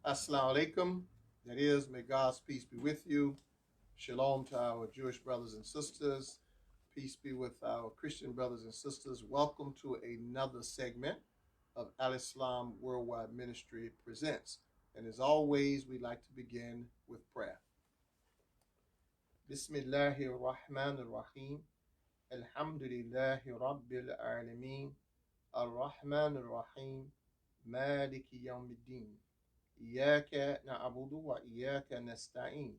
Assalamu alaikum. That is, may God's peace be with you. Shalom to our Jewish brothers and sisters. Peace be with our Christian brothers and sisters. Welcome to another segment of Al Islam Worldwide Ministry Presents. And as always, we like to begin with prayer. Bismillahir Rahmanir Rahim. Alhamdulillahi Rabbil Alameen. Ar-Rahmanir Rahim. Maliki Yawmiddin. إياك نعبد وإياك نستعين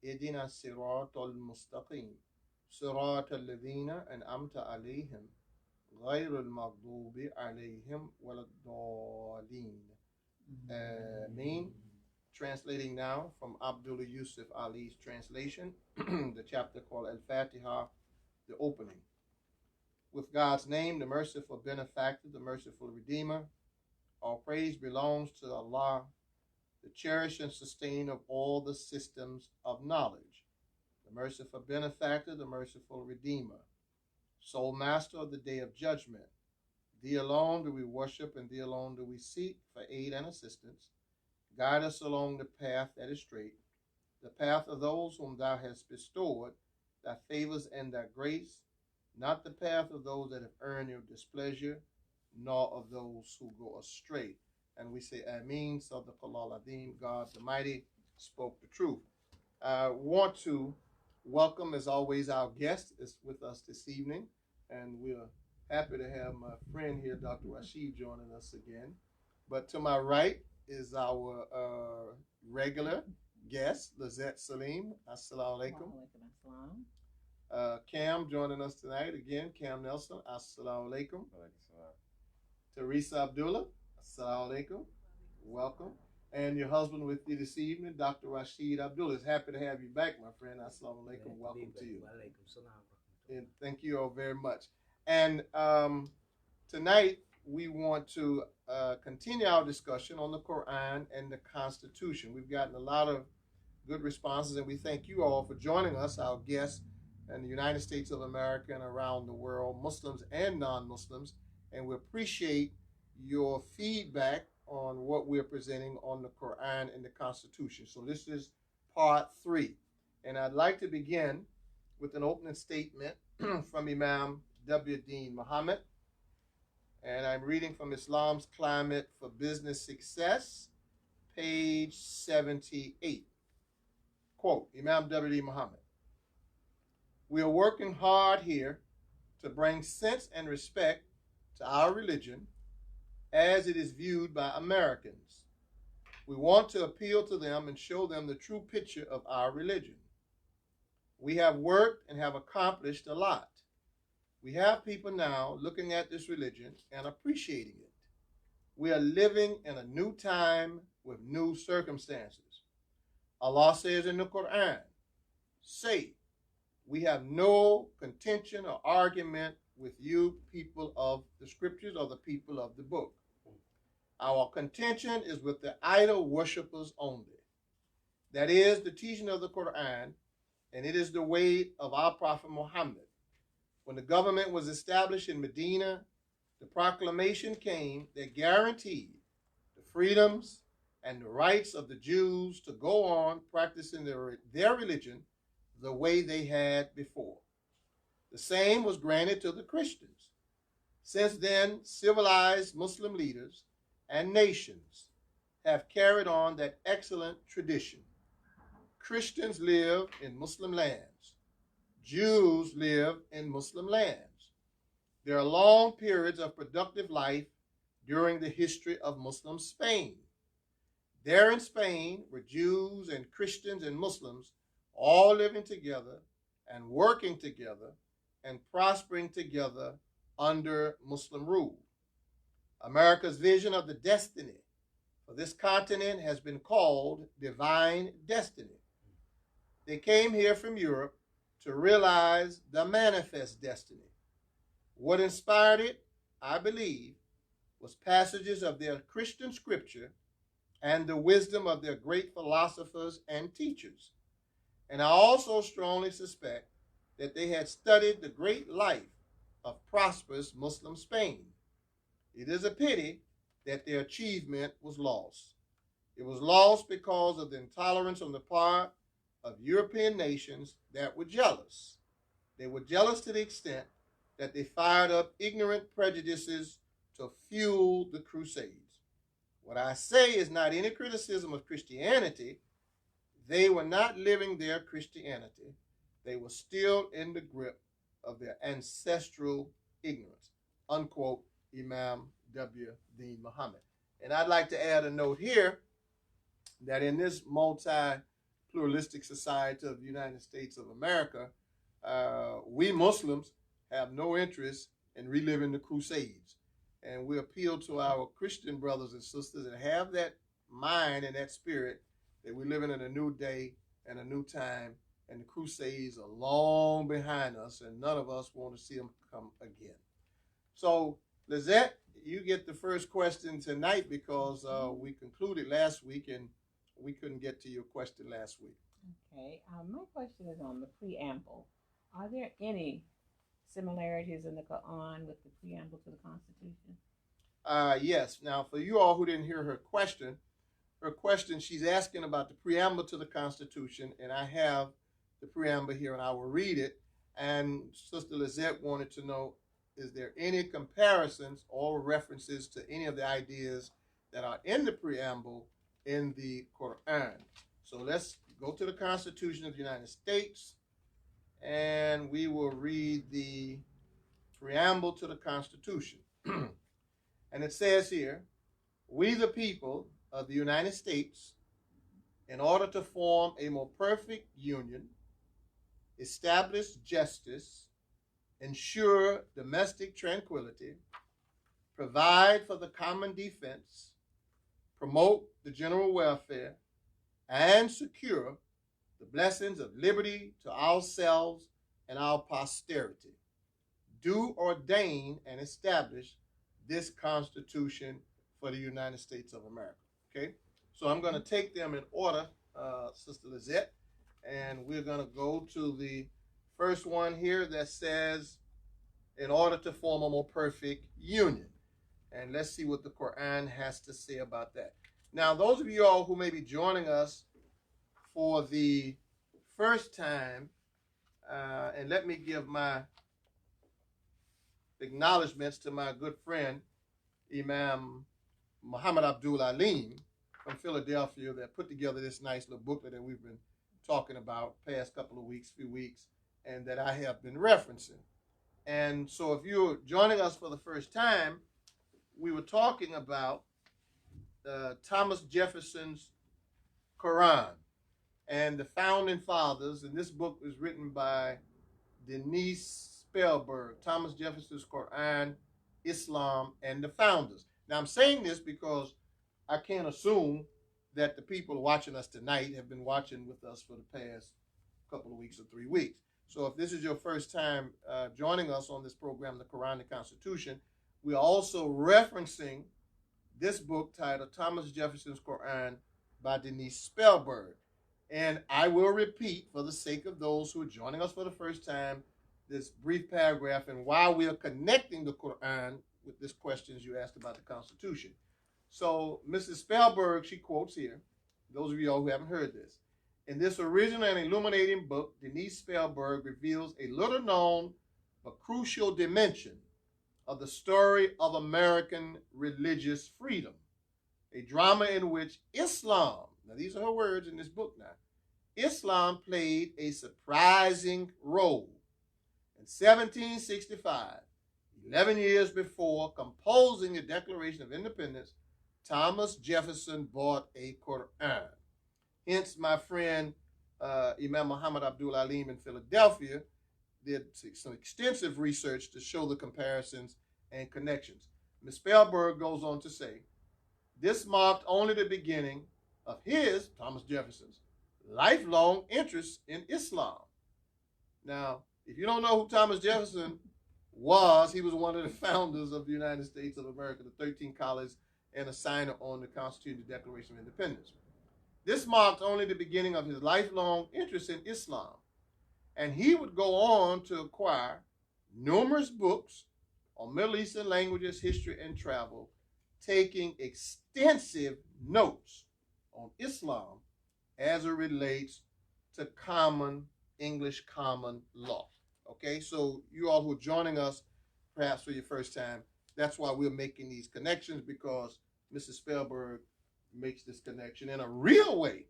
اهدنا الصراط المستقيم صراط الذين أنعمت عليهم غير المغضوب عليهم ولا الضالين. Ameen. Translating now from Abdullah Yusuf Ali's translation, the chapter called Al-Fatiha, the opening. With God's name, the merciful benefactor, the merciful redeemer, all praise belongs to Allah, the cherisher and sustainer of all the systems of knowledge, the merciful benefactor, the merciful redeemer, sole master of the day of judgment. Thee alone do we worship, and thee alone do we seek for aid and assistance. Guide us along the path that is straight, the path of those whom thou hast bestowed thy favors and thy grace, not the path of those that have earned your displeasure, nor of those who go astray. And we say, Ameen, Sadaqallah Adim, God the Mighty spoke the truth. I want to welcome, as always, our guest is with us this evening. And we're happy to have my friend here, Dr. RASHEED, joining us again. But to my right is our regular guest, LAZETTE SALEEM. Assalamu alaikum. Cam joining us tonight again, Cam Nelson. Assalamu alaikum. TERESA Abdullah. Assalamu alaikum. Welcome. And your husband with you this evening, Dr. RASHEED Abdullah. Is happy to have you back, my friend. Assalamu alaikum. Welcome to you. And thank you all very much. And tonight we want to continue our discussion on the Quran and the Constitution. We've gotten a lot of good responses, and we thank you all for joining us, our guests in the United States of America and around the world, Muslims and non-Muslims. And we appreciate your feedback on what we're presenting on the Quran and the Constitution. So this is part 3. And I'd like to begin with an opening statement from Imam W. Dean Muhammad. And I'm reading from Islam's Climate for Business Success, page 78. Quote, Imam W. Dean Muhammad: "We are working hard here to bring sense and respect to our religion as it is viewed by Americans. We want to appeal to them and show them the true picture of our religion. We have worked and have accomplished a lot. We have people now looking at this religion and appreciating it. We are living in a new time with new circumstances. Allah says in the Quran, say, we have no contention or argument with you, people of the scriptures or the people of the book. Our contention is with the idol worshippers only. That is the teaching of the Quran, and it is the way of our Prophet Muhammad. When the government was established in Medina, the proclamation came that guaranteed the freedoms and the rights of the Jews to go on practicing their religion the way they had before. The same was granted to the Christians. Since then, civilized Muslim leaders and nations have carried on that excellent tradition. Christians live in Muslim lands. Jews live in Muslim lands. There are long periods of productive life during the history of Muslim Spain. There in Spain were Jews and Christians and Muslims all living together and working together and prospering together under Muslim rule. America's vision of the destiny for this continent has been called divine destiny. They came here from Europe to realize the manifest destiny. What inspired it, I believe, was passages of their Christian scripture and the wisdom of their great philosophers and teachers. And I also strongly suspect that they had studied the great life of prosperous Muslim Spain. It is a pity that their achievement was lost. It was lost because of the intolerance on the part of European nations that were jealous. They were jealous to the extent that they fired up ignorant prejudices to fuel the Crusades. What I say is not any criticism of Christianity. They were not living their Christianity. They were still in the grip of their ancestral ignorance. Unquote, Imam W. Dean Muhammad. And I'd like to add a note here that in this multi-pluralistic society of the United States of America, we Muslims have no interest in reliving the Crusades. And we appeal to our Christian brothers and sisters that have that mind and that spirit that we're living in a new day and a new time, and the Crusades are long behind us, and none of us want to see them come again. So, Lizette, you get the first question tonight because we concluded last week and we couldn't get to your question last week. Okay, my question is on the preamble. Are there any similarities in the Quran with the preamble to the Constitution? Yes. Now, for you all who didn't hear her question, she's asking about the preamble to the Constitution, and I have the preamble here, and I will read it. And Sister Lizette wanted to know, is there any comparisons or references to any of the ideas that are in the preamble in the Quran? So let's go to the Constitution of the United States, and we will read the preamble to the Constitution. And it says here, we the people of the United States, in order to form a more perfect union, establish justice, ensure domestic tranquility, provide for the common defense, promote the general welfare, and secure the blessings of liberty to ourselves and our posterity, do ordain and establish this Constitution for the United States of America. Okay, so I'm going to take them in order, Sister Lizette, and we're going to go to the first one here that says, in order to form a more perfect union. And let's see what the Quran has to say about that. Now, those of you all who may be joining us for the first time, and let me give my acknowledgments to my good friend, Imam Muhammad Abdul-Alim from Philadelphia, that put together this nice little booklet that we've been talking about past couple of weeks, few weeks, and that I have been referencing. And so if you're joining us for the first time, we were talking about Thomas Jefferson's Quran and the founding fathers, and this book was written by Denise Spellberg, Thomas Jefferson's Quran, Islam, and the Founders. Now, I'm saying this because I can't assume that the people watching us tonight have been watching with us for the past couple of weeks or 3 weeks. So if this is your first time joining us on this program, The Quran and the Constitution, we're also referencing this book titled Thomas Jefferson's Quran by Denise Spellberg. And I will repeat, for the sake of those who are joining us for the first time, this brief paragraph and why we are connecting the Quran with this questions you asked about the Constitution. So Mrs. Spellberg, she quotes here, those of you all who haven't heard this, in this original and illuminating book, Denise Spellberg reveals a little known but crucial dimension of the story of American religious freedom, a drama in which Islam, now these are her words in this book now, Islam played a surprising role. In 1765, 11 years before composing the Declaration of Independence, Thomas Jefferson bought a Quran. Hence, my friend Imam Muhammad Abdul-Alim in Philadelphia did some extensive research to show the comparisons and connections. Ms. Spellberg goes on to say, this marked only the beginning of his, Thomas Jefferson's, lifelong interest in Islam. Now, if you don't know who Thomas Jefferson was, he was one of the founders of the United States of America, the 13th colonies, and a signer on the Constitution, the Declaration of Independence. This marked only the beginning of his lifelong interest in Islam, and he would go on to acquire numerous books on Middle Eastern languages, history, and travel, taking extensive notes on Islam as it relates to common English common law. Okay, so you all who are joining us perhaps for your first time, that's why we're making these connections, because Mrs. Spellberg makes this connection in a real way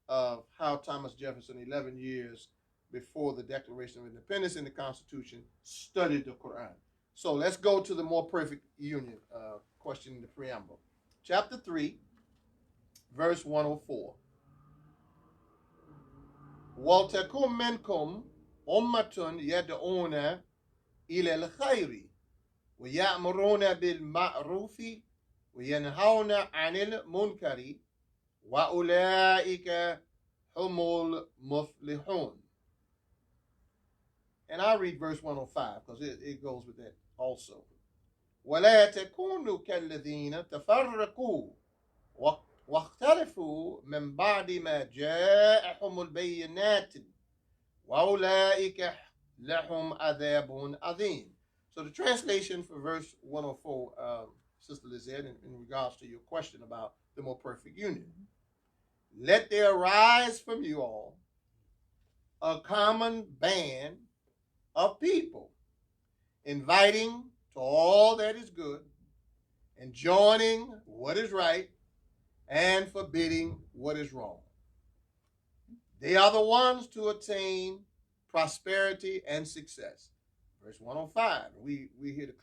of how Thomas Jefferson, 11 years before the Declaration of Independence in the Constitution, studied the Quran. So let's go to the more perfect union question in the preamble. Chapter 3, verse 104. وَلْتَكُنْ مِنْكُمْ أُمَّةٌ يَدْعُونَ إِلَى الْخَيْرِ وَيَأْمُرُونَ بِالْمَعْرُوفِ وَيَنْهَوْنَ عَنِ الْمُنْكَرِ وَأُولَٰئِكَ هُمُ الْمُفْلِحُونَ. And I'll read verse 105 because it goes with that also. وَلَا تَكُونُوا كَالَّذِينَ تَفَرَّقُوا وَاخْتَلَفُوا مِنْ بَعْدِ مَا جَاءَهُمُ الْبَيِّنَاتُ وَأُولَٰئِكَ لَهُمْ عَذَابٌ عَظِيمٌ. So the translation for verse 104, Sister Lizette, in regards to your question about the more perfect union. Let there arise from you all a common band of people, inviting to all that is good, and joining what is right, and forbidding what is wrong. They are the ones to attain prosperity and success. Verse 105, we hear the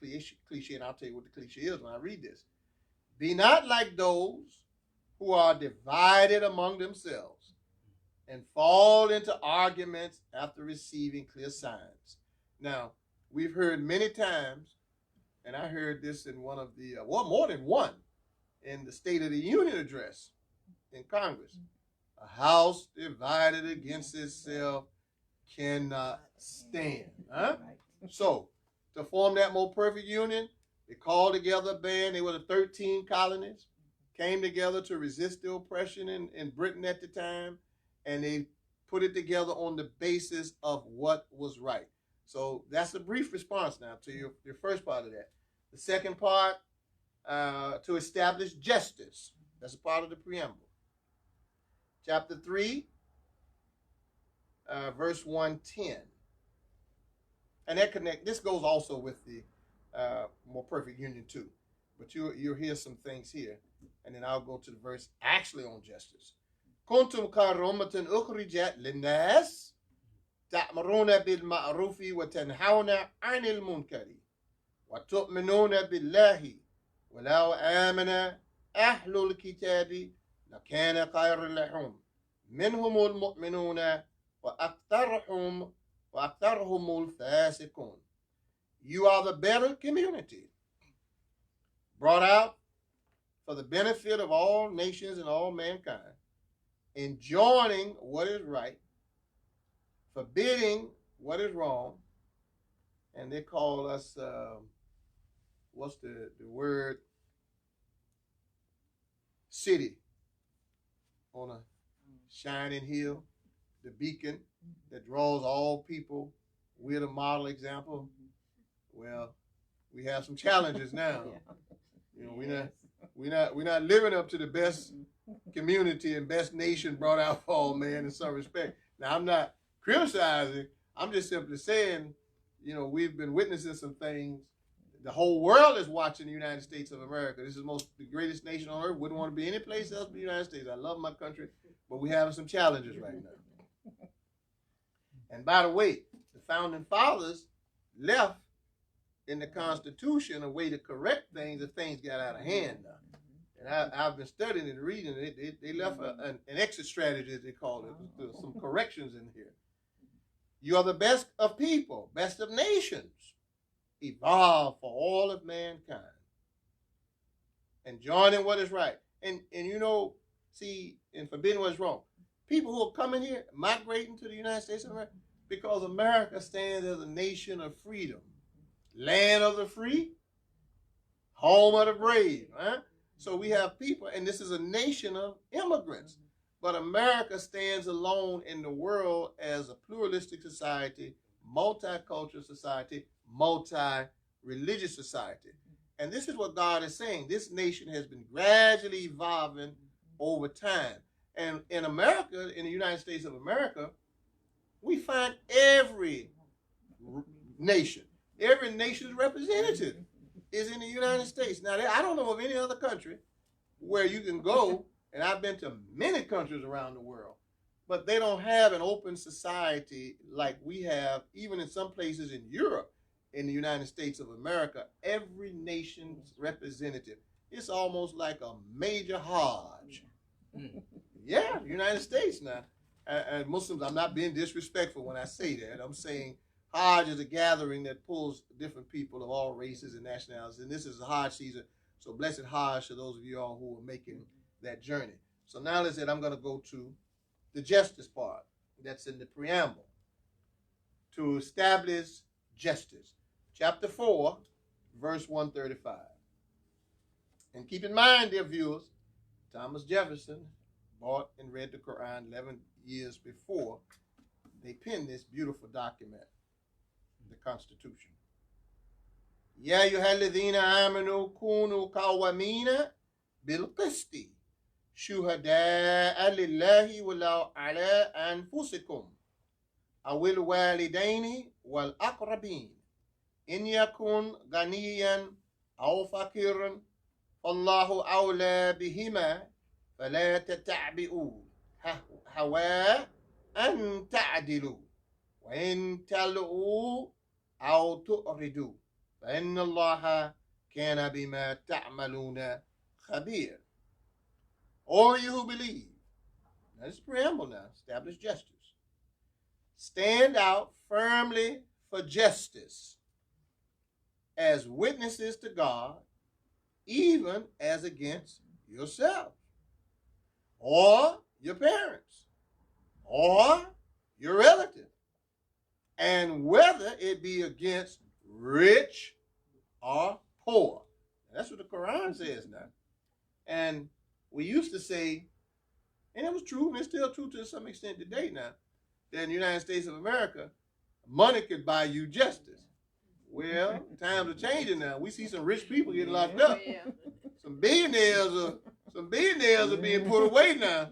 cliche, and I'll tell you what the cliche is when I read this. Be not like those who are divided among themselves and fall into arguments after receiving clear signs. Now, we've heard many times, and I heard this in one of the, more than one, in the State of the Union address in Congress. A house divided against itself cannot stand. Huh? So, to form that more perfect union, they called together a band. They were the 13 colonies, came together to resist the oppression in Britain at the time, and they put it together on the basis of what was right. So that's a brief response now to your first part of that. The second part, to establish justice. That's a part of the preamble. Chapter 3, verse 110. And this goes also with the more perfect union too. But you'll hear some things here. And then I'll go to the verse actually on justice. كنتم كرامة أخرجت للناس تأمرون بالمعروف وتنهون عن المنكر وتؤمنون بالله ولو آمن أهل الكتاب لكان خيرا لهم منهم المؤمنون وأكثرهم الفاسقون. You are the better community, brought out for the benefit of all nations and all mankind, enjoining what is right, forbidding what is wrong, and they call us, what's the word? City on a shining hill, the beacon that draws all people. We're the model example. Well, we have some challenges now. You know, we're not living up to the best community and best nation brought out for all man in some respect. Now, I'm not criticizing. I'm just simply saying, you know, we've been witnessing some things. The whole world is watching the United States of America. This is the greatest nation on earth. Wouldn't want to be any place else but the United States. I love my country, but we're having some challenges right now. And by the way, the founding fathers left in the Constitution a way to correct things if things got out of hand now. And I've been studying and reading. They left an exit strategy, as they call it. There's some corrections in here. You are the best of people, best of nations, evolved for all of mankind, and joining what is right. And you know, see, and forbidding what is wrong. People who are coming here, migrating to the United States of America, because America stands as a nation of freedom, land of the free, home of the brave. Huh? So we have people, and this is a nation of immigrants. But America stands alone in the world as a pluralistic society, multicultural society, multi-religious society. And this is what God is saying. This nation has been gradually evolving over time. And in America, in the United States of America, we find every nation's representative is in the United States. Now, I don't know of any other country where you can go, and I've been to many countries around the world, but they don't have an open society like we have, even in some places in Europe. In the United States of America, every nation's representative. It's almost like a major Hajj. Yeah, United States now. And Muslims, I'm not being disrespectful when I say that. I'm saying Hajj is a gathering that pulls different people of all races and nationalities. And this is the Hajj season. So blessed Hajj to those of you all who are making that journey. So now let's say I'm going to go to the justice part that's in the preamble. To establish justice. Chapter 4, verse 135. And keep in mind, dear viewers, Thomas Jefferson bought and read the Quran 11 years before they penned this beautiful document, the Constitution. Ya ayyuhalladhina amanu kunu qawwamina bil qisti shuhada'a lillahi walau ala anfusikum awil walidaini wal aqrabin in yakun ganiyan aw fakiran fallahu awla bihima fala tata'bi'u hawa an ta'dilu wa in tal'u aw tu'ridu fa inna allaha kana bima ta'maluna khabir. All you who believe, now this is preamble now, establish justice. Stand out firmly for justice as witnesses to God, even as against yourself, or your parents, or your relative, and whether it be against rich or poor. That's what the Quran says now. And we used to say, and it was true, and it's still true to some extent today now, that in the United States of America, money could buy you justice. Well, times are changing now. We see some rich people getting locked up. Some billionaires are being put away now.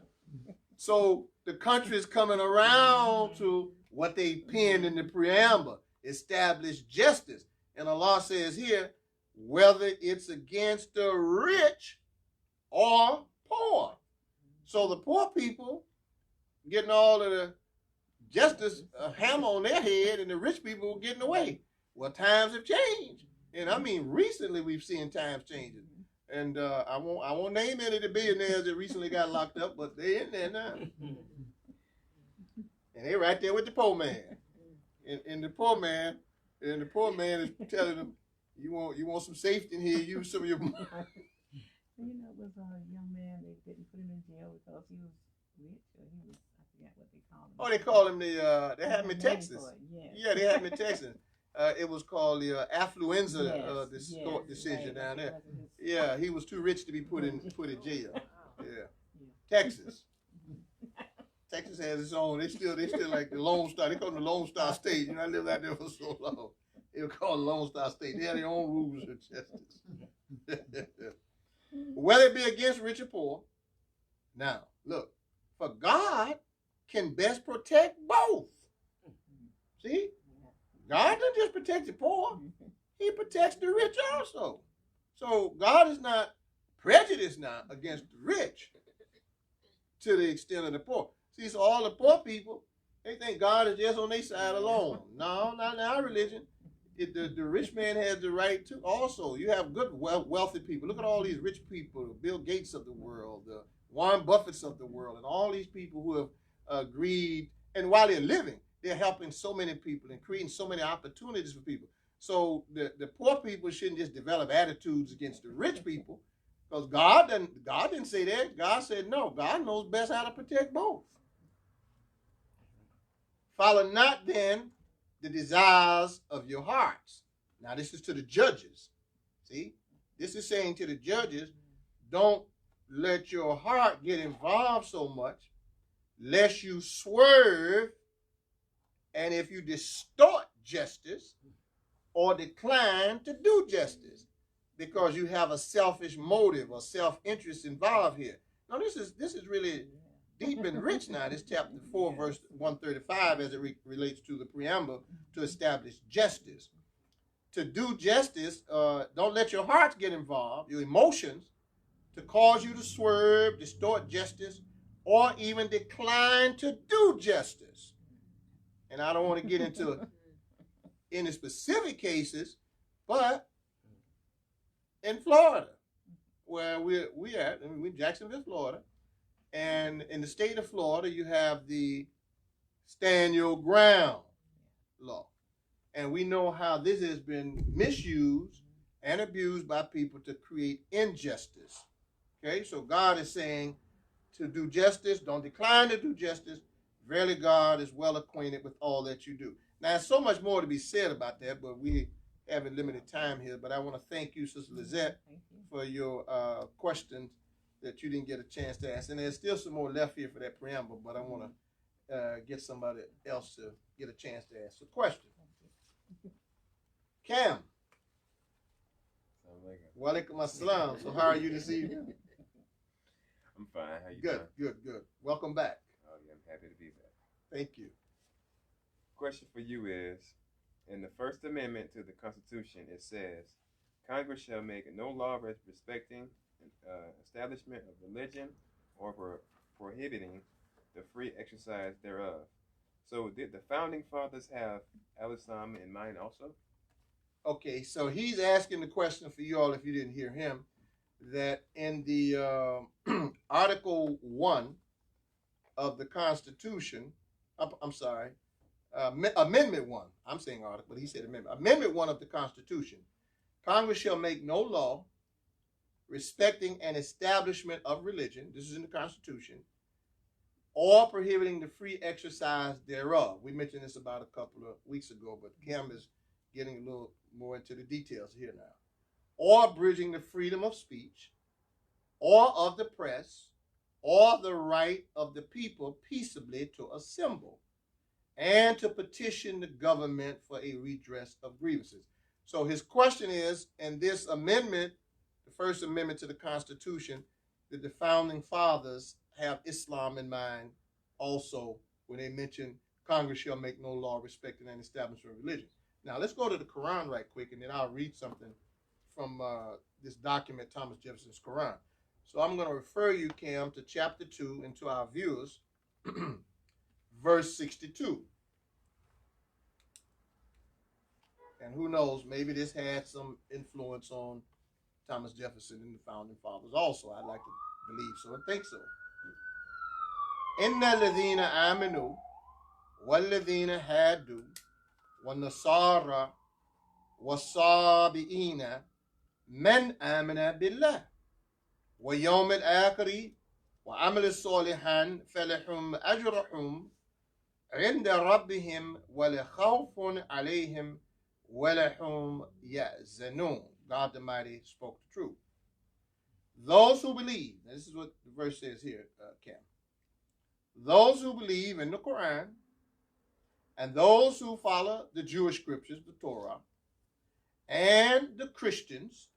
So the country is coming around to what they penned in the preamble, establish justice. And Allah says here, whether it's against the rich or poor. So the poor people getting all of the justice hammer on their head, and the rich people were getting away. Well, times have changed, and I mean recently we've seen times changing. And I won't name any of the billionaires that recently got locked up, but they're in there now, and they're right there with the poor man. And the poor man is telling them, you want some safety in here? Use some of your money. You know, it was a young man, they didn't put him in jail because he was rich, or he was, I forget what they called him. Oh, they called him they had him in Texas. Yes. Yeah, they had him in Texas. It was called the affluenza decision down there. Yeah, he was too rich to be put in jail. Yeah. Texas. Texas has its own. They still like the Lone Star. They call them the Lone Star State. You know, I lived out there for so long. They were called the Lone Star State. They had their own rules of justice. Whether it be against rich or poor. Now, look, for God can best protect both. See? God doesn't just protect the poor. He protects the rich also. So God is not prejudiced now against the rich to the extent of the poor. See, so all the poor people, they think God is just on their side alone. No, not in our religion. The rich man has the right to also. You have good, wealthy people. Look at all these rich people, the Bill Gates of the world, the Warren Buffetts of the world, and all these people who have agreed. And while they're living, they're helping so many people and creating so many opportunities for people. So the poor people shouldn't just develop attitudes against the rich people, because God didn't say that. God said no. God knows best how to protect both. Follow not then the desires of your hearts. Now this is to the judges. See, this is saying to the judges, don't let your heart get involved so much, lest you swerve. And if you distort justice or decline to do justice because you have a selfish motive or self-interest involved here. No, this is really deep and rich now. This chapter 4, verse 135, as it relates to the preamble to establish justice. To do justice, don't let your hearts get involved, your emotions, to cause you to swerve, distort justice, or even decline to do justice. And I don't want to get into any specific cases, but in Florida, where we're at, we're in Jacksonville, Florida, and in the state of Florida, you have the stand your ground law. And we know how this has been misused and abused by people to create injustice. Okay, so God is saying to do justice, don't decline to do justice. Verily, God is well acquainted with all that you do. Now, there's so much more to be said about that, but we have a limited time here. But I want to thank you, Sister Lizette, for your questions that you didn't get a chance to ask. And there's still some more left here for that preamble, but I want to get somebody else to get a chance to ask a question. Cam. Walaikum assalam. So how are you this evening? I'm fine. How you doing? Good. Welcome back. Oh, yeah, I'm happy to be back. Thank you. Question for you is, in the First Amendment to the Constitution, it says, Congress shall make no law respecting establishment of religion or prohibiting the free exercise thereof. So did the Founding Fathers have Al-Islam in mind also? Okay, so he's asking the question for you all, if you didn't hear him, that in the Article 1 of the Constitution, Amendment 1, I'm saying article, but he said amendment. Amendment 1 of the Constitution, Congress shall make no law respecting an establishment of religion, this is in the Constitution, or prohibiting the free exercise thereof. We mentioned this about a couple of weeks ago, but Kim is getting a little more into the details here now. Or abridging the freedom of speech, or of the press, or the right of the people peaceably to assemble, and to petition the government for a redress of grievances. So his question is, in this amendment, the First Amendment to the Constitution, did the Founding Fathers have Islam in mind also when they mention Congress shall make no law respecting an establishment of religion? Now, let's go to the Quran right quick, and then I'll read something from this document, Thomas Jefferson's Quran. So I'm going to refer you, Cam, to chapter 2 and to our viewers, verse 62. And who knows, maybe this had some influence on Thomas Jefferson and the Founding Fathers also. I'd like to believe so and think so. Inna ladhina aminu walladhina hadu والنصارى والصابئين من آمن بالله ويوم الآخر وعمل صالحا فلهم أجرهم عند ربهم ولا خوف عليهم ولا هم يحزنون. God the Mighty spoke the truth. Those who believe, and this is what the verse says here, Cam. Those who believe in the Quran, and those who follow the Jewish scriptures, the Torah, and the Christians,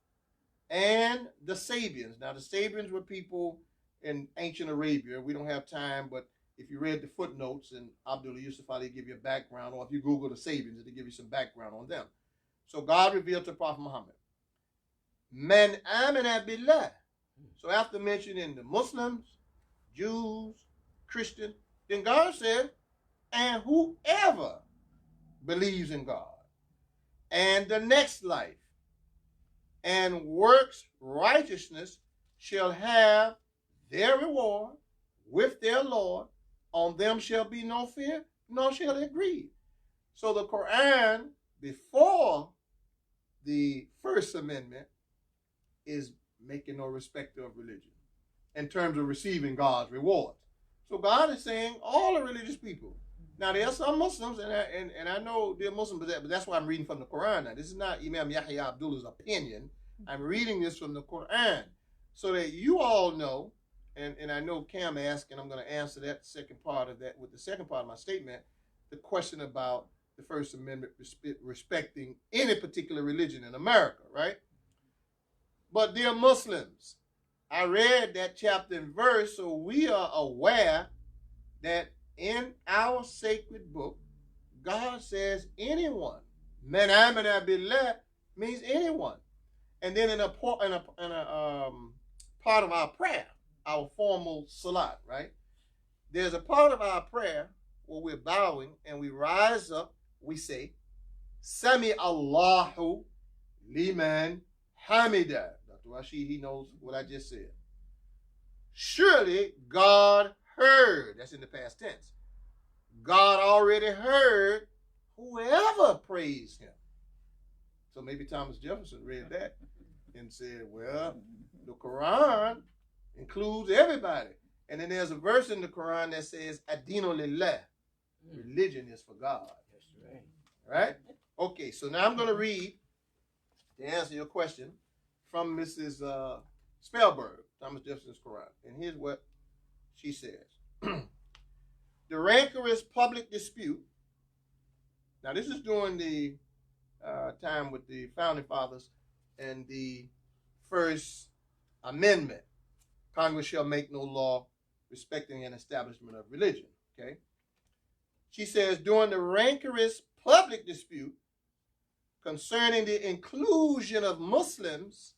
and the Sabians. Now, the Sabians were people in ancient Arabia. We don't have time, but if you read the footnotes, and Abdullah Yusuf Ali give you a background, or if you Google the Sabians, it'll give you some background on them. So God revealed to Prophet Muhammad, Man amana billah. So after mentioning the Muslims, Jews, Christians, then God said, and whoever believes in God and the next life and works righteousness shall have their reward with their Lord. On them shall be no fear, nor shall they grieve. So the Quran, before the First Amendment, is making no respect of religion in terms of receiving God's reward. So God is saying all the religious people. Now, there are some Muslims, and I know they're Muslims, but that's why I'm reading from the Quran now. This is not Imam YAHYA Abdullah's opinion. I'm reading this from the Quran so that you all know, and I know Cam asked, and I'm going to answer that second part of that with the second part of my statement, the question about the First Amendment respecting any particular religion in America, right? But dear Muslims, I read that chapter and verse, so we are aware that in our sacred book, God says anyone. Man amana billah means anyone. And then in a part of our prayer, our formal salat, right? There's a part of our prayer where we're bowing and we rise up, we say, Sami Allahu liman hamida. Dr. Rashid, he knows what I just said. Surely God heard. That's in the past tense. God already heard whoever praised him. So maybe Thomas Jefferson read that and said, well, the Quran includes everybody. And then there's a verse in the Quran that says, Adinu lillah. Religion is for God. That's right. Right? Okay, so now I'm going to read, to answer your question, from Mrs. Spellberg, Thomas Jefferson's Quran. And here's what she says. The rancorous public dispute. Now, this is during the time with the Founding Fathers and the First Amendment. Congress shall make no law respecting an establishment of religion. Okay. She says, during the rancorous public dispute concerning the inclusion of Muslims,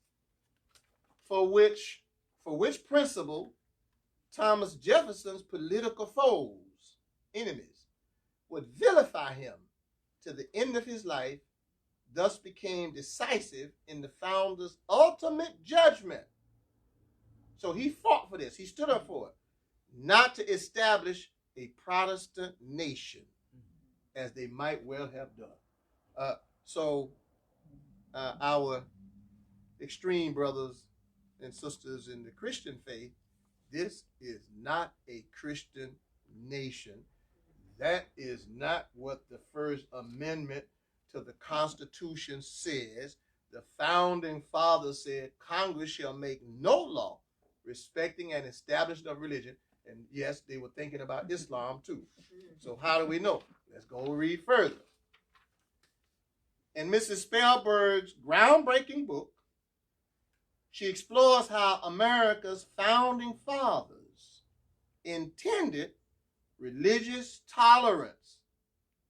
for which principle Thomas Jefferson's political foes, enemies, would vilify him to the end of his life, thus became decisive in the founder's ultimate judgment. So he fought for this. He stood up for it. Not to establish a Protestant nation, as they might well have done. Our extreme brothers and sisters in the Christian faith, this is not a Christian nation. That is not what the First Amendment to the Constitution says. The Founding Fathers said Congress shall make no law respecting an establishment of religion. And yes, they were thinking about Islam too. So how do we know? Let's go read further. In Mrs. Spellberg's groundbreaking book, she explores how America's Founding Fathers intended religious tolerance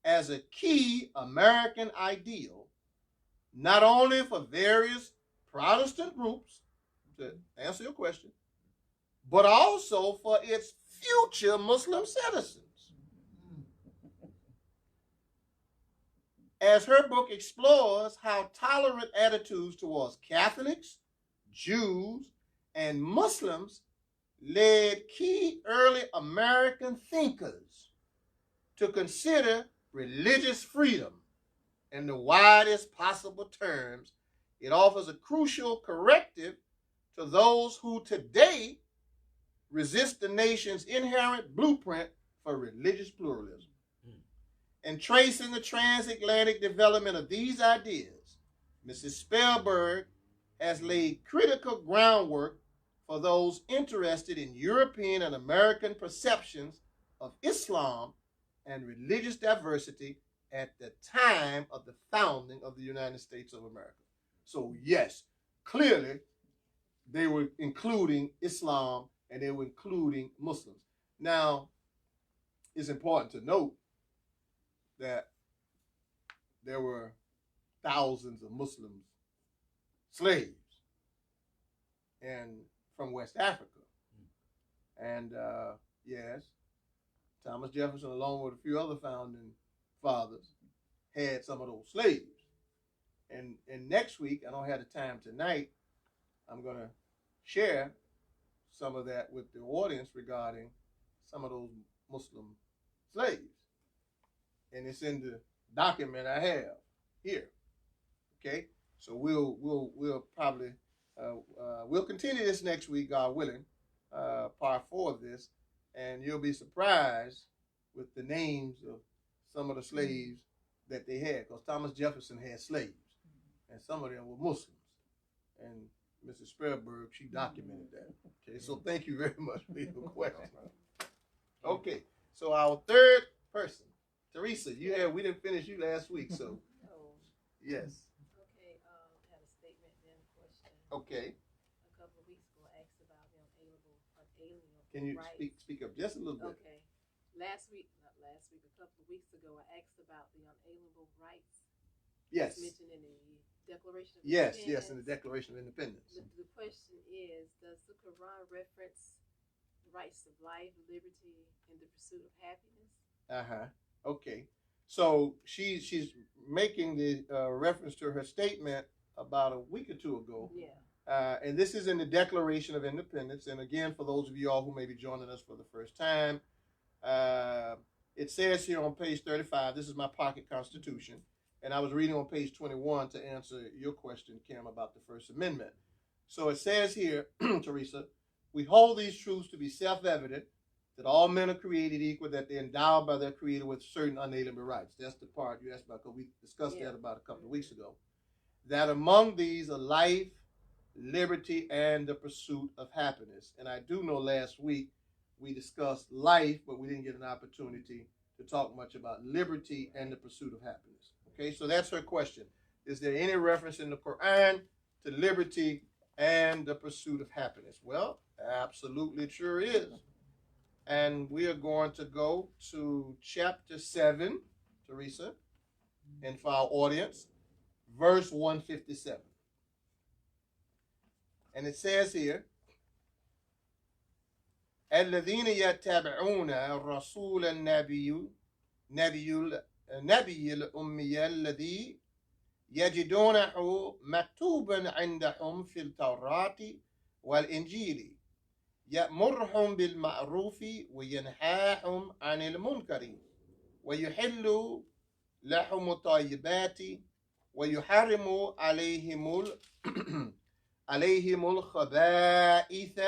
as a key American ideal, not only for various Protestant groups, to answer your question, but also for its future Muslim citizens. As her book explores how tolerant attitudes towards Catholics, Jews, and Muslims led key early American thinkers to consider religious freedom in the widest possible terms, it offers a crucial corrective to those who today resist the nation's inherent blueprint for religious pluralism. In tracing the transatlantic development of these ideas, Mrs. Spellberg has laid critical groundwork for those interested in European and American perceptions of Islam and religious diversity at the time of the founding of the United States of America. So yes, clearly they were including Islam and they were including Muslims. Now, it's important to note that there were thousands of Muslim slaves and from West Africa. And yes, Thomas Jefferson, along with a few other founding fathers, had some of those slaves. And next week, I don't have the time tonight, I'm going to share some of that with the audience regarding some of those Muslim slaves. And it's in the document I have here. Okay, so we'll probably we'll continue this next week, God willing, part 4 of this, and you'll be surprised with the names of some of the slaves that they had, because Thomas Jefferson had slaves, and some of them were Muslims. And Mrs. Spellberg, she documented that. Okay, so thank you very much for your question. Okay, so our third person, Teresa, we didn't finish you last week, so yes. Okay, I had a statement then a question. Okay. A couple of weeks ago, I asked about Can you speak up just a little bit? Okay. A couple of weeks ago, I asked about the unalienable rights. Yes. Mentioned in the Declaration of Independence. Yes, in the Declaration of Independence. The question is, does the Quran reference the rights of life, liberty, and the pursuit of happiness? Okay. So she's making the reference to her statement about a week or two ago. Yeah. And this is in the Declaration of Independence. And again, for those of you all who may be joining us for the first time, it says here on page 35, this is my pocket constitution. And I was reading on page 21 to answer your question, Kim, about the First Amendment. So it says here, Teresa, we hold these truths to be self-evident, that all men are created equal, that they're endowed by their Creator with certain unalienable rights. That's the part you asked about, because we discussed that about a couple of weeks ago. That among these are life, liberty, and the pursuit of happiness. And I do know last week we discussed life, but we didn't get an opportunity to talk much about liberty and the pursuit of happiness. Okay, so that's her question. Is there any reference in the Quran to liberty and the pursuit of happiness? Well, absolutely, it sure is. And we are going to go to chapter 7, Teresa, and for our audience, verse 157. And it says here, الذين يتبعون الرسول النبي الأمي الذي يجدونه مكتوبا عندهم في التوراة والإنجيل يأمرهم بالمعروف وينهاهم عن المنكر ويحل لهم الطيبات ويحرم عليهم الخبائث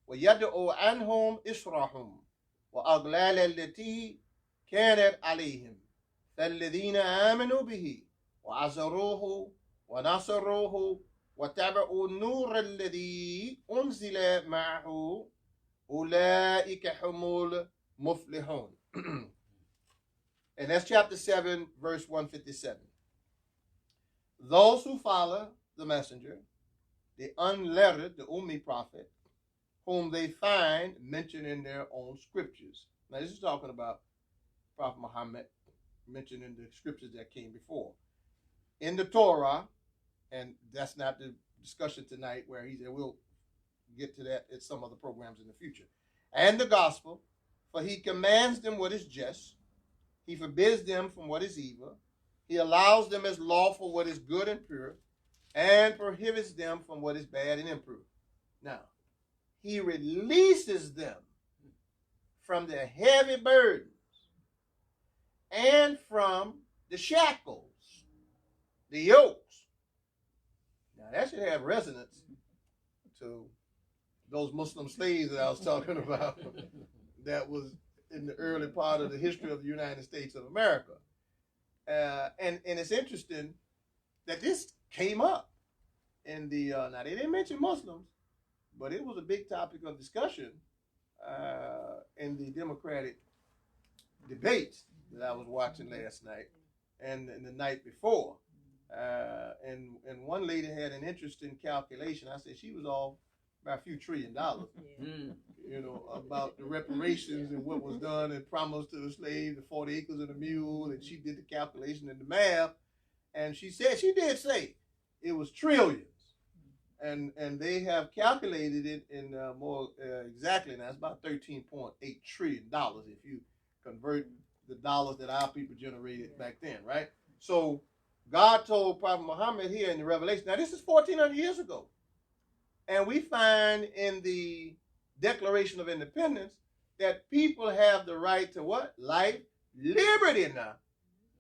ويدعو عنهم إصرهم وأغلال التي كانت عليهم فالذين آمنوا به وعزروه ونصروه واتبعوا النور الذي أنزل معه أولئك هم المفلحون. And that's chapter 7, verse 157. Those who follow the messenger, the unlettered, the Ummi prophet, whom they find mentioned in their own scriptures. Now, this is talking about Prophet Muhammad mentioned in the scriptures that came before. In the Torah, and that's not the discussion tonight, where he said we'll get to that at some other programs in the future. And the gospel, for he commands them what is just, he forbids them from what is evil, he allows them as lawful what is good and pure, and prohibits them from what is bad and impure. Now, he releases them from their heavy burdens and from the shackles, the yokes. Now, that should have resonance to those Muslim slaves that I was talking about that was in the early part of the history of the United States of America. And it's interesting that this came up in the, now they didn't mention Muslims, but it was a big topic of discussion in the Democratic debates that I was watching last night and the night before. And one lady had an interesting calculation. I said she was off by a few $1 trillion, you know, about the reparations and what was done and promised to the slave, the 40 acres and a mule, and she did the calculation and the math, and she said, she did say it was trillions. And they have calculated it in more exactly, now it's about $13.8 trillion if you convert the dollars that our people generated back then, right? So God told Prophet Muhammad here in the Revelation, now this is 1,400 years ago, and we find in the Declaration of Independence that people have the right to what? Life, liberty now.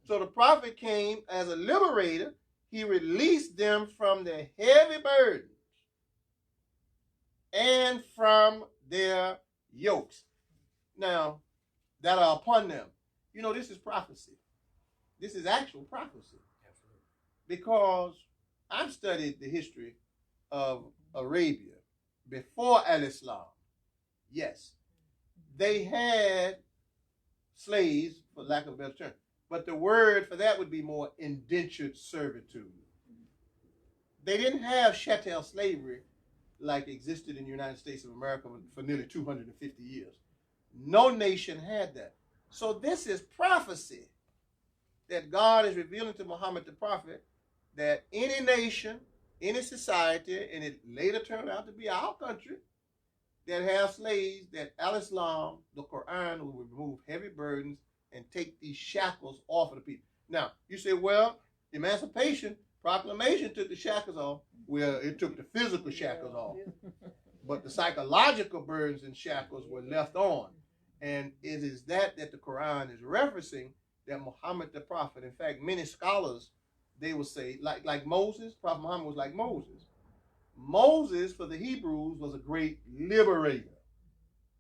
So the prophet came as a liberator. He released them from their heavy burdens and from their yokes. Now, that are upon them. You know, this is prophecy. This is actual prophecy. Absolutely. Because I've studied the history of Arabia before Al-Islam. Yes, they had slaves, for lack of a better term, but the word for that would be more indentured servitude. They didn't have chattel slavery like existed in the United States of America for nearly 250 years. No nation had that. So this is prophecy that God is revealing to Muhammad the prophet, that any nation, any society, and it later turned out to be our country, that have slaves, that Al-Islam, the Quran, will remove heavy burdens and take these shackles off of the people. Now, you say, well, the Emancipation Proclamation took the shackles off. Well, it took the physical shackles off. But the psychological burdens and shackles were left on. And it is that the Quran is referencing, that Muhammad the prophet, in fact, many scholars, they will say, like Moses, Prophet Muhammad was like Moses. Moses, for the Hebrews, was a great liberator.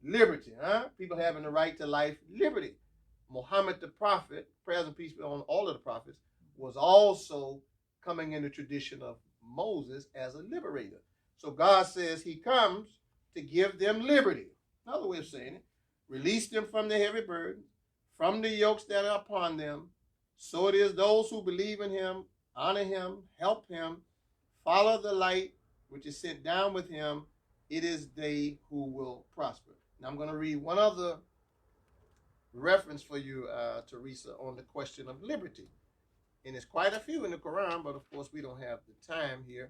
Liberty, huh? People having the right to life, liberty. Muhammad the prophet, prayers and peace be on all of the prophets, was also coming in the tradition of Moses as a liberator. So God says he comes to give them liberty. Another way of saying it, release them from the heavy burdens, from the yokes that are upon them. So it is those who believe in him, honor him, help him, follow the light which is sent down with him. It is they who will prosper. Now I'm going to read one other reference for you, Teresa, on the question of liberty. And there's quite a few in the Quran, but of course we don't have the time here.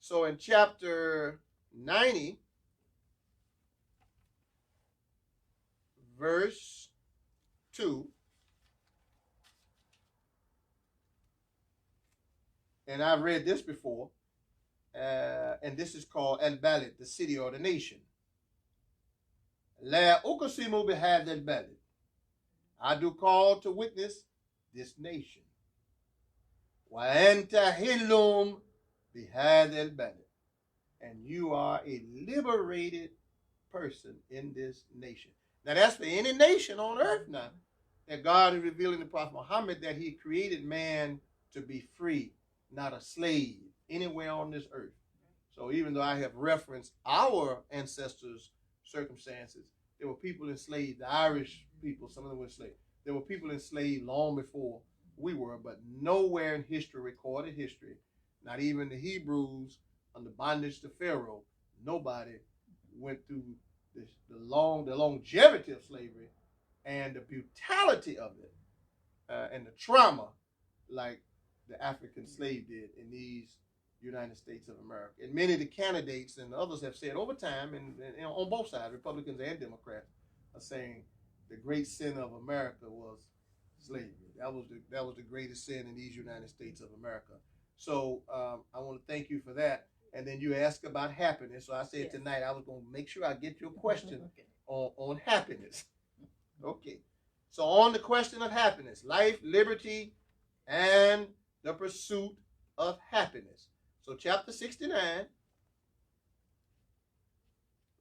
So in chapter 90, verse 2, and I've read this before, and this is called Al-Balad, the city or the nation. La uqsimu bihadha al-balad. I do call to witness this nation. Wa anta hillum bihadha al-balad. And you are a liberated person in this nation. Now that's for any nation on earth now, that God is revealing to Prophet Muhammad that he created man to be free, not a slave, anywhere on this earth. So even though I have referenced our ancestors' circumstances, there were people enslaved, the Irish people, some of them were enslaved. There were people enslaved long before we were, but nowhere in history, recorded history, not even the Hebrews under bondage to Pharaoh, nobody went through the longevity of slavery and the brutality of it and the trauma like the African slave did in these United States of America. And many of the candidates and others have said over time, and on both sides, Republicans and Democrats, are saying the great sin of America was slavery. That was the greatest sin in these United States of America. So I want to thank you for that. And then you asked about happiness. So I said tonight I was going to make sure I get your question on happiness. Okay. So on the question of happiness, life, liberty, and the pursuit of happiness. So chapter 69,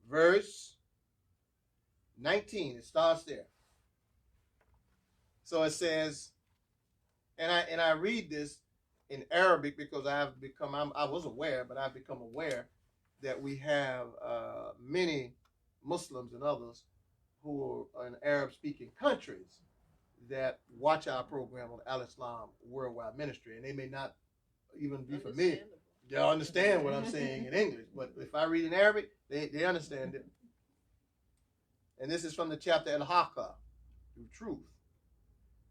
verse 19, it starts there. So it says, and I read this in Arabic because I was aware, but I've become aware that we have many Muslims and others who are in Arab-speaking countries that watch our program on Al-Islam Worldwide Ministry, and they may not even be familiar. They understand what I'm saying in English, but if I read in Arabic, they understand it. And this is from the chapter Al-Haqqa, through truth.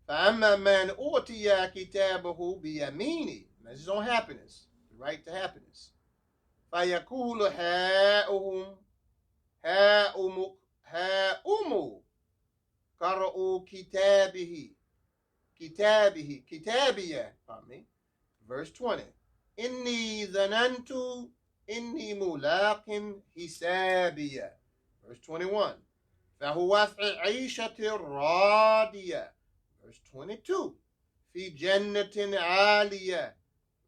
فَأَمَّا مَنْ أُوتِيَ كِتَابَهُ بِيَمِينِهِ. This is on happiness, the right to happiness. فَيَقُولُ هَاؤُمُ قَرَؤُوا كِتَابِيَ. Verse 20. إِنِّي ظَنَنْتُ إِنِّي مُلَاقٍ حِسَابِيَ. Verse 21. فَهُوَ فِي عِيشَةٍ رَاضِيَةٍ. Verse 22. فِي جَنَّةٍ عَالِيَةٍ.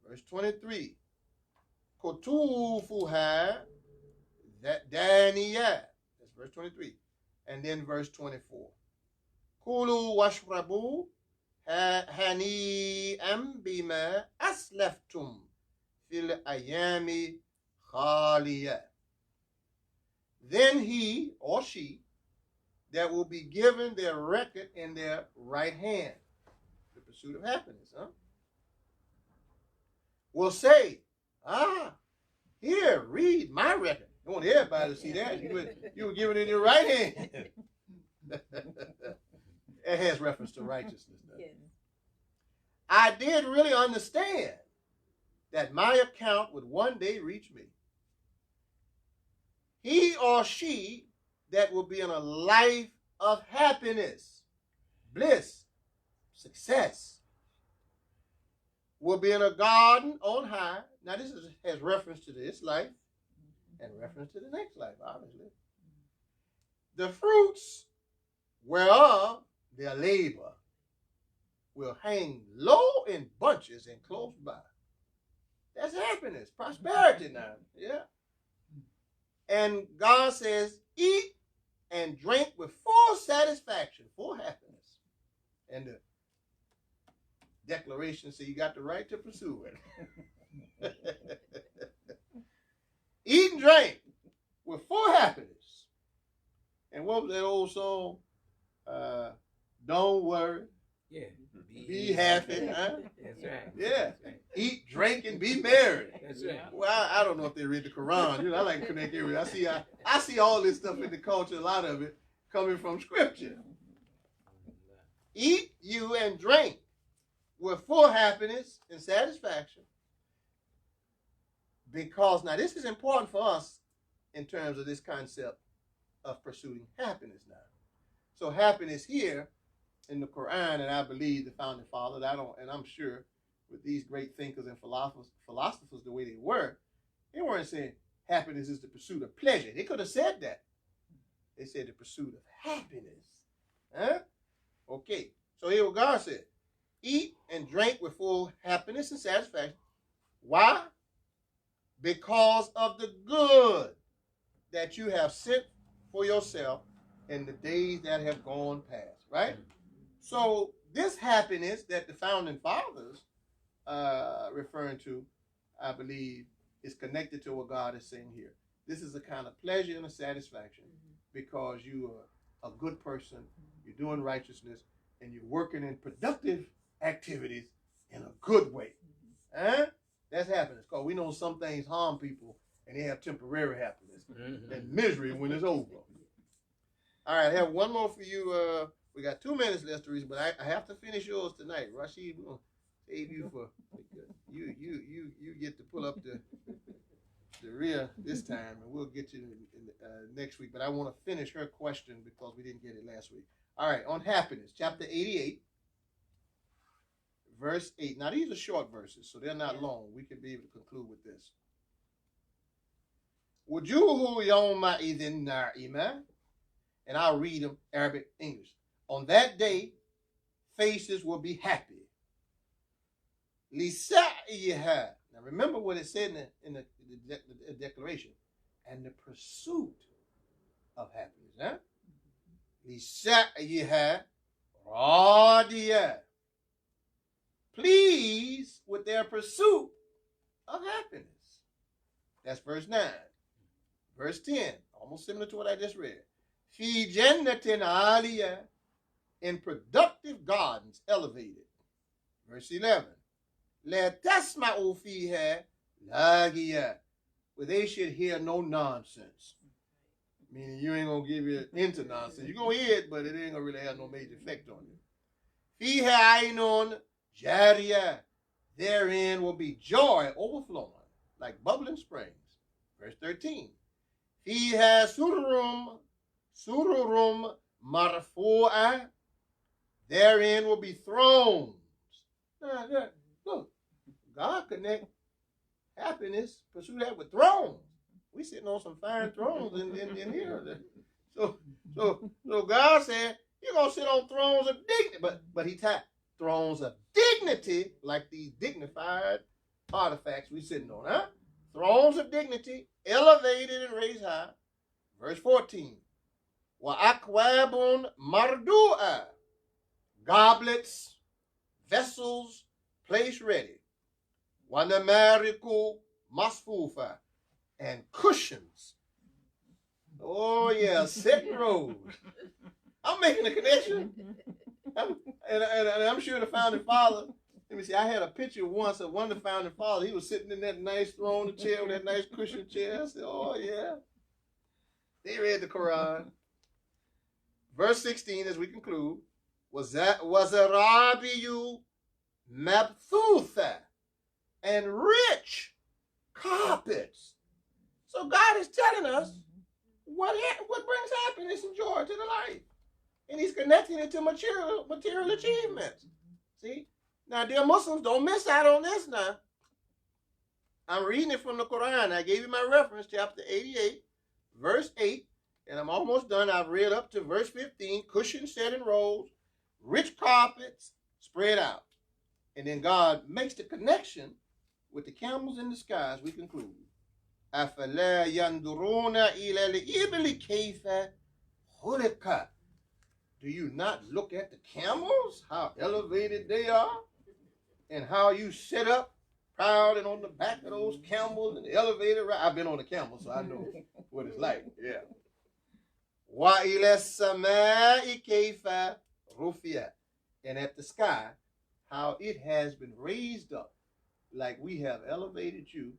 Verse 23. كُتُوفُهَا دَانِيَةٍ. That's verse 23. And then verse 24. كُلُوا وَاشْرَبُوا هَنِيئًا بِمَا أَسْلَفْتُمْ فِي الْأَيَّامِ خَالِيَةٍ. Then he or she that will be given their record in their right hand, the pursuit of happiness, will say, Here, read my record. I want everybody to see that. You were giving it in your right hand. It has reference to righteousness. Yes. I did really understand that my account would one day reach me. He or she that will be in a life of happiness, bliss, success, will be in a garden on high. Now this has reference to this life and reference to the next life, obviously. The fruits whereof their labor will hang low in bunches and close by. That's happiness, prosperity now. Yeah. And God says, eat and drink with full satisfaction, full happiness. And the declaration says you got the right to pursue it. Eat and drink with full happiness. And what was that old song? Don't worry. Yeah. Be happy. Huh? That's right. Yeah. Eat, drink, and be merry. That's right. Well, I don't know if they read the Quran. You know, I like to connect everything. I see all this stuff in the culture, a lot of it coming from scripture. Eat you and drink with full happiness and satisfaction. Because now this is important for us in terms of this concept of pursuing happiness now. So happiness here in the Quran, and I believe the founding fathers, and I'm sure with these great thinkers and philosophers the way they weren't saying happiness is the pursuit of pleasure. They could have said that. They said the pursuit of happiness. Huh? Okay. So here what God said. Eat and drink with full happiness and satisfaction. Why? Because of the good that you have sent for yourself in the days that have gone past, right? So this happiness that the founding fathers referring to, I believe, is connected to what God is saying here. This is a kind of pleasure and a satisfaction because you are a good person, you're doing righteousness, and you're working in productive activities in a good way. Huh? That's happiness. Because we know some things harm people and they have temporary happiness and misery when it's over. All right, I have one more for you. We got 2 minutes left, Teresa, but I have to finish yours tonight. Rasheed, we're going to save you for you get to pull up the rear this time, and we'll get you in next week. But I want to finish her question because we didn't get it last week. All right, on happiness, chapter 88, verse 8. Now, these are short verses, so they're not long. We can be able to conclude with this. Wujuhu yawma idhin na'ima, and I'll read them Arabic, English. On that day, faces will be happy. Lisa'iha. Now remember what it said in the declaration. And the pursuit of happiness. Huh? Lisa'iha radiya. Pleased with their pursuit of happiness. That's verse 9. Verse 10, almost similar to what I just read. Fi jannatin aliyah, in productive gardens elevated. Verse 11. La tasma'u fiha laghiyah, where they should hear no nonsense. Meaning you ain't gonna give you into nonsense. You're gonna hear it, but it ain't gonna really have no major effect on you. Fiha aynun jariyah, therein will be joy overflowing, like bubbling springs. Verse 13. Fiha sururum marfu'ah, therein will be thrones. Now, look, God connect happiness, pursue that with thrones. We sitting on some fine thrones in here. So God said, you're going to sit on thrones of dignity. But he tapped thrones of dignity, like these dignified artifacts we sitting on, huh? Thrones of dignity, elevated and raised high. Verse 14. Wa akwabun mardu'a, goblets, vessels, placed ready. Wa namariku masfufa, and cushions. Oh yeah, set rows. I'm making a connection. And I'm sure the founding father Let me see. I had a picture once of one of the founding fathers. He was sitting in that nice throne chair with that nice cushion chair. I said, oh, yeah. They read the Quran. Verse 16, as we conclude, was a rabiyu mabthutha, and rich carpets. So God is telling us what brings happiness and joy to the life. And he's connecting it to material achievements. See? Now, dear Muslims, don't miss out on this now. I'm reading it from the Quran. I gave you my reference, chapter 88, verse 8. And I'm almost done. I've read up to verse 15. Cushions set in rows, rich carpets spread out. And then God makes the connection with the camels in the skies. We conclude. أَفَلَا يَنْظُرُونَ إِلَى الْإِبِلِ كَيْفَ خُلِقَتْ. Do you not look at the camels, how elevated they are, and how you sit up proud and on the back of those camels in the elevator? I've been on a camel, so I know what it's like. Yeah. وَإِلَى السَّمَاءِ كَيْفَ رُفِعَتْ. And at the sky, how it has been raised up, like we have elevated you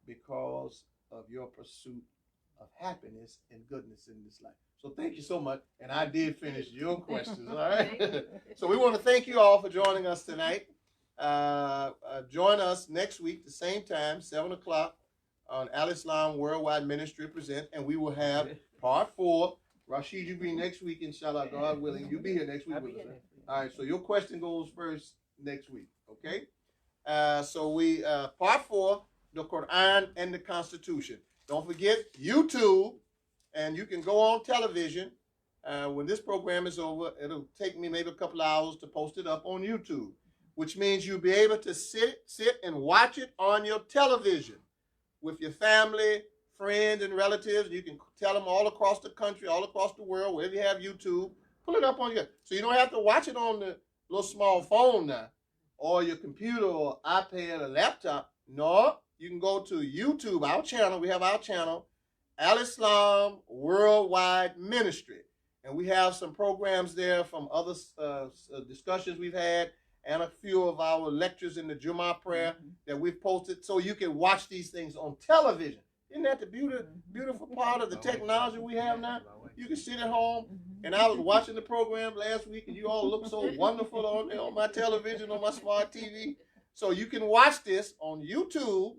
because of your pursuit of happiness and goodness in this life. So thank you so much. And I did finish your questions, all right? So we want to thank you all for joining us tonight. Join us next week, the same time, 7 o'clock on Al-Islam Worldwide Ministry Present, and we will have part 4. Rasheed, you be next week, inshallah, God willing. You'll be here next week with us. All right, so your question goes first next week, okay? So we, part 4, the Quran and the Constitution. Don't forget YouTube, and you can go on television. When this program is over, it'll take me maybe a couple hours to post it up on YouTube, which means you'll be able to sit and watch it on your television with your family, friends, and relatives. You can tell them all across the country, all across the world, wherever you have YouTube, pull it up on your, so you don't have to watch it on the little small phone now, or your computer or iPad or laptop. No, you can go to YouTube, our channel. We have our channel, Al-Islam Worldwide Ministry. And we have some programs there from other discussions we've had, and a few of our lectures in the Jummah prayer that we've posted, so you can watch these things on television. Isn't that the beautiful part of the technology we have now? You can sit at home, and I was watching the program last week, and you all look so wonderful on my television, on my smart TV. So you can watch this on YouTube,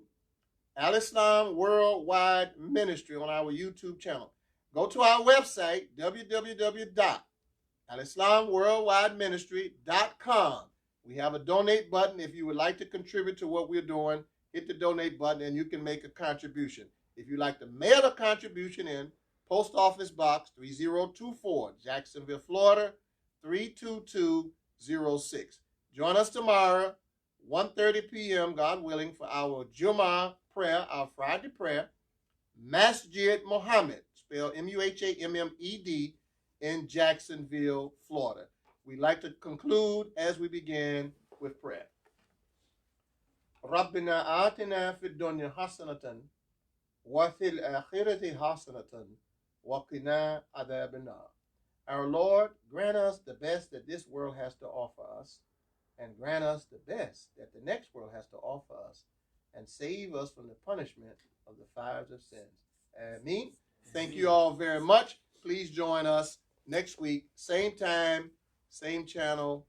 Al-Islam Worldwide Ministry, on our YouTube channel. Go to our website, www.alislamworldwideministry.com. We have a donate button. If you would like to contribute to what we're doing, hit the donate button and you can make a contribution. If you'd like to mail a contribution in, Post Office Box 3024, Jacksonville, Florida, 32206. Join us tomorrow, 1:30 p.m., God willing, for our Jummah prayer, our Friday prayer, Masjid Muhammad, spelled M-U-H-A-M-M-E-D, in Jacksonville, Florida. We'd like to conclude as we begin with prayer. رَبِّنَا آتِنَا فِي الدُّنْيَا حَسَنَةً وَفِي الْآخِرَةِ حَسَنَةً وَقِنَا عَذَابَ النَّارِ. Our Lord, grant us the best that this world has to offer us, and grant us the best that the next world has to offer us, and save us from the punishment of the fires of sins. Ameen. Thank you all very much. Please join us next week, same time, same channel,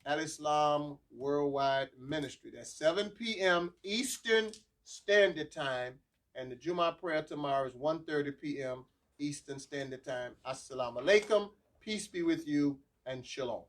Al-Islam Worldwide Ministry. That's 7 p.m. Eastern Standard Time, and the Jummah prayer tomorrow is 1:30 p.m. Eastern Standard Time. Assalamu alaikum. Peace be with you, and shalom.